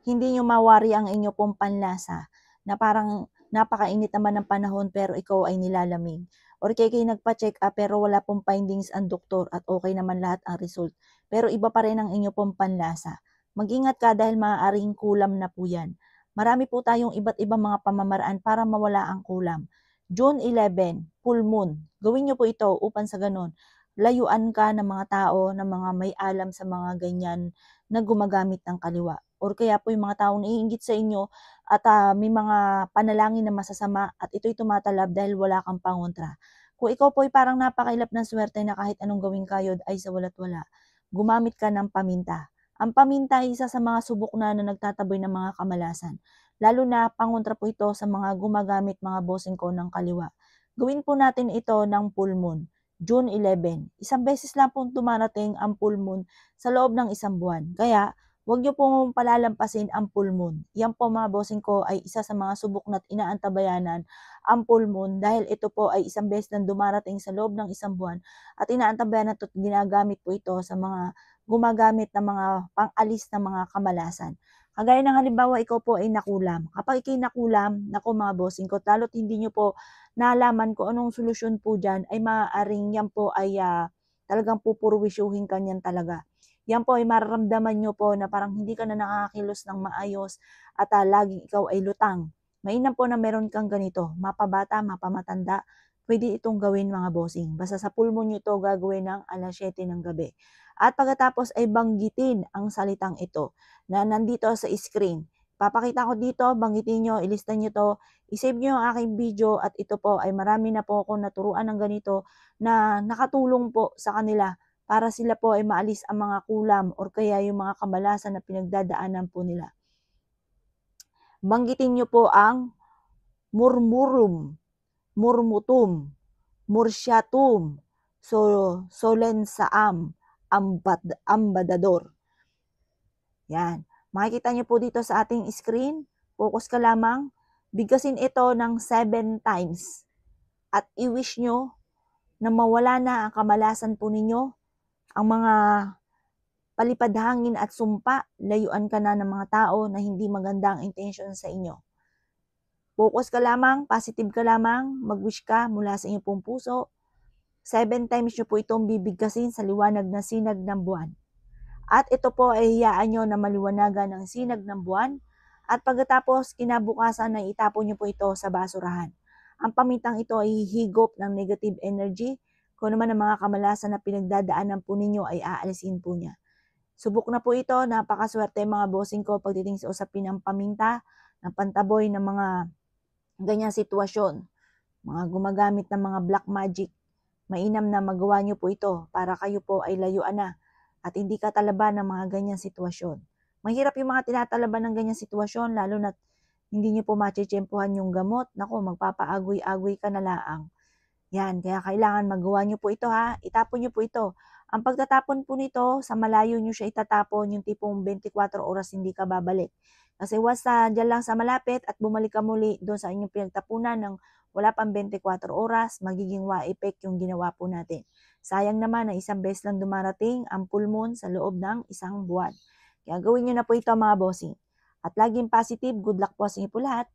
hindi nyo mawari ang inyo pong panlasa na parang napakainit naman ng panahon pero ikaw ay nilalamig. Or kaya kayo nagpa-check up pero wala pong findings ang doktor at okay naman lahat ang result. Pero iba pa rin ang inyo pong panlasa. Mag-ingat ka dahil maaaring kulam na po yan. Marami po tayong iba't ibang mga pamamaraan para mawala ang kulam. June 11, full moon. Gawin nyo po ito upang sa ganun, layuan ka ng mga tao, ng mga may alam sa mga ganyan na gumagamit ng kaliwa. Or kaya po yung mga taong naiinggit sa inyo at may mga panalangin na masasama at ito'y tumatalab dahil wala kang pangontra. Kung ikaw po ay parang napakailap ng swerte na kahit anong gawing kayod ay sa wala't wala, gumamit ka ng paminta. Ang paminta ay isa sa mga subok na nagtataboy ng mga kamalasan. Lalo na pangontra po ito sa mga gumagamit mga bossing ko ng kaliwa. Gawin po natin ito ng full moon. June 11. Isang beses lang pong dumarating ang full moon sa loob ng isang buwan. Kaya, huwag niyo pong palalampasin ang full moon. Yan po mga bossing ko ay isa sa mga subok na't inaantabayanan ang full moon dahil ito po ay isang beses na dumarating sa loob ng isang buwan at inaantabayanan at ginagamit po ito sa mga gumagamit ng mga pang-alis ng mga kamalasan. Kagaya ng halimbawa, ikaw po ay nakulam. Kapag ikay nakulam, naku mga bossing ko, lalo't hindi nyo po nalaman kung anong solusyon po dyan, ay maaaring yan po ay talagang pupurwisyuhin ka niyan talaga. Yan po ay mararamdaman nyo po na parang hindi ka na nakakakilos ng maayos at laging ikaw ay lutang. Mainam po na meron kang ganito, mapabata, mapamatanda, pwede itong gawin mga bossing. Basta sa pulmo nyo ito gagawin ng alas 7 ng gabi. At pagkatapos ay banggitin ang salitang ito na nandito sa screen. Papakita ko dito, banggitin nyo, ilista nyo to, isave nyo ang aking video at ito po ay marami na po ako naturuan ng ganito na nakatulong po sa kanila para sila po ay maalis ang mga kulam or kaya yung mga kamalasan na pinagdadaanan po nila. Banggitin nyo po ang murmurum, murmutum, mursyatum, solensaam, ambadador. Yan. Makikita nyo po dito sa ating screen, focus ka lamang, bigkasin ito ng 7 times at i-wish nyo na mawala na ang kamalasan po ninyo, ang mga palipadhangin at sumpa, layuan ka na ng mga tao na hindi maganda ang intention sa inyo. Focus ka lamang, positive ka lamang, mag-wish ka mula sa inyong pong puso. 7 times nyo po itong bibigkasin sa liwanag na sinag ng buwan. At ito po ay hiyaan nyo na maliwanagan ng sinag ng buwan. At pagkatapos, kinabukasan na itapon nyo po ito sa basurahan. Ang pamintang ito ay hihigop ng negative energy. Kung naman ang mga kamalasan na pinagdadaanan po ninyo ay aalisin po niya. Subok na po ito, napakaswerte mga bossing ko pagdating sa usapin ng paminta, ng pantaboy ng mga ganyang sitwasyon. Mga gumagamit ng mga black magic. Mainam na magawa nyo po ito para kayo po ay layuan na at hindi katalaban ng mga ganyang sitwasyon. Mahirap yung mga tinatalaban ng ganyang sitwasyon, lalo na hindi nyo po machechempuhan yung gamot. Naku, magpapaagoy-agoy ka na laang. Yan, kaya kailangan magawa nyo po ito ha. Itapon nyo po ito. Ang pagtatapon po nito, sa malayo nyo siya itatapon, yung tipong 24 oras hindi ka babalik. Kasi once dyan lang sa malapit at bumalik ka muli doon sa inyong pinagtapunan ng wala pang 24 oras, magiging wa-effect yung ginawa po natin. Sayang naman na isang beses lang dumarating ang full moon sa loob ng isang buwan. Kaya gawin nyo na po ito mga bossing. At laging positive, good luck po sa inyo po lahat.